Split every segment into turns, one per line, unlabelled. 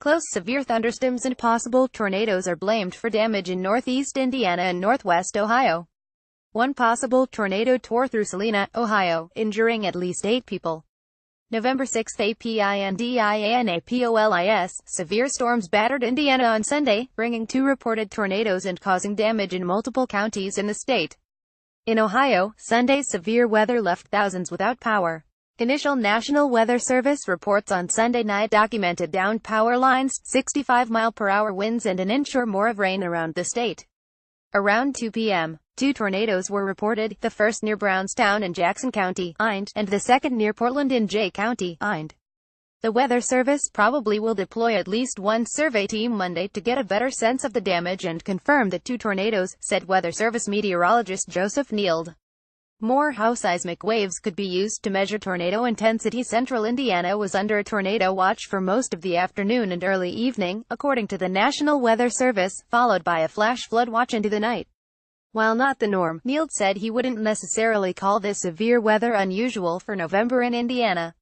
Close severe thunderstorms and possible tornadoes are blamed for damage in northeast Indiana and northwest Ohio. One possible tornado tore through Salina, Ohio, injuring at least 8 people. November 6, APINDIANAPOLIS, severe storms battered Indiana on Sunday, bringing 2 reported tornadoes and causing damage in multiple counties in the state. In Ohio, Sunday's severe weather left thousands without power. Initial National Weather Service reports on Sunday night documented downed power lines, 65-mile-per-hour winds and an inch or more of rain around the state. Around 2 p.m., 2 tornadoes were reported, the first near Brownstown in Jackson County, IND, and the second near Portland in Jay County, IND. The Weather Service probably will deploy at least one survey team Monday to get a better sense of the damage and confirm the 2 tornadoes, said Weather Service meteorologist Joseph Neild. More seismic waves could be used to measure tornado intensity. Central Indiana was under a tornado watch for most of the afternoon and early evening, according to the National Weather Service, followed by a flash flood watch into the night. While not the norm, Neild said he wouldn't necessarily call this severe weather unusual for November in Indiana.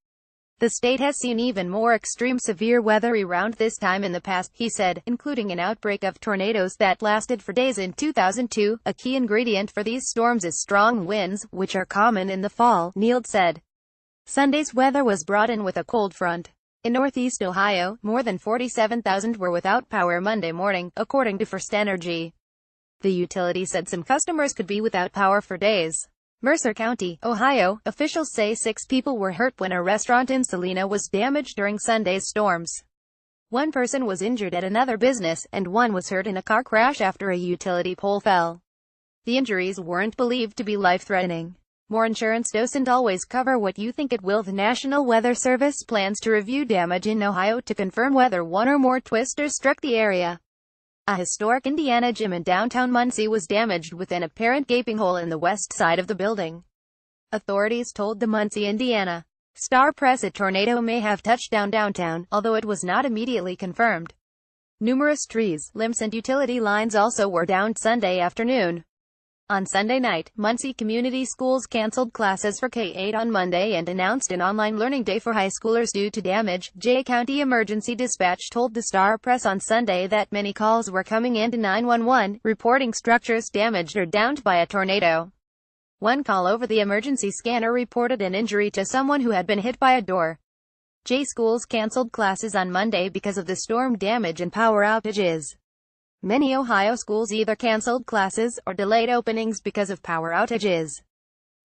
The state has seen even more extreme severe weather around this time in the past, he said, including an outbreak of tornadoes that lasted for days in 2002. A key ingredient for these storms is strong winds, which are common in the fall, Neild said. Sunday's weather was brought in with a cold front. In northeast Ohio, more than 47,000 were without power Monday morning, according to FirstEnergy. The utility said some customers could be without power for days. Mercer County, Ohio, officials say 6 people were hurt when a restaurant in Salina was damaged during Sunday's storms. 1 person was injured at another business, and 1 was hurt in a car crash after a utility pole fell. The injuries weren't believed to be life-threatening. More insurance doesn't always cover what you think it will. The National Weather Service plans to review damage in Ohio to confirm whether 1 or more twisters struck the area. A historic Indiana gym in downtown Muncie was damaged with an apparent gaping hole in the west side of the building. Authorities told the Muncie, Indiana Star Press a tornado may have touched down downtown, although it was not immediately confirmed. Numerous trees, limbs and utility lines also were downed Sunday afternoon. On Sunday night, Muncie Community Schools canceled classes for K-8 on Monday and announced an online learning day for high schoolers due to damage. Jay County Emergency Dispatch told the Star Press on Sunday that many calls were coming in to 911, reporting structures damaged or downed by a tornado. One call over the emergency scanner reported an injury to someone who had been hit by a door. Jay schools canceled classes on Monday because of the storm damage and power outages. Many Ohio schools either canceled classes or delayed openings because of power outages.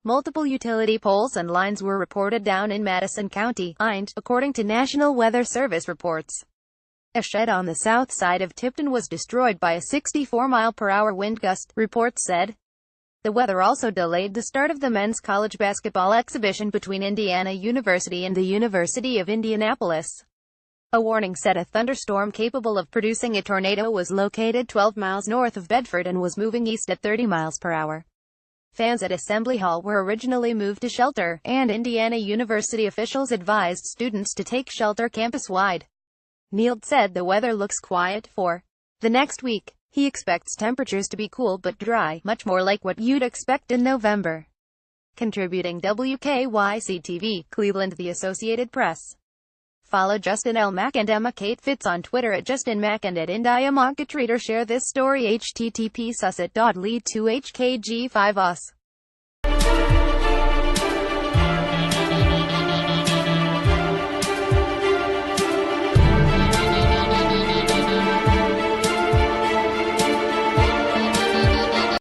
Multiple utility poles and lines were reported down in Madison County, IND, according to National Weather Service reports. A shed on the south side of Tipton was destroyed by a 64-mile-per-hour wind gust, reports said. The weather also delayed the start of the men's college basketball exhibition between Indiana University and the University of Indianapolis. A warning said a thunderstorm capable of producing a tornado was located 12 miles north of Bedford and was moving east at 30 miles per hour. Fans at Assembly Hall were originally moved to shelter, and Indiana University officials advised students to take shelter campus-wide. Neild said the weather looks quiet for the next week. He expects temperatures to be cool but dry, much more like what you'd expect in November. Contributing WKYC-TV, Cleveland. The Associated Press. Follow Justin L. Mack and Emma Kate Fitz on Twitter at Justin Mack and at India Market. Reader, share this story http://susset.ly2hkg5us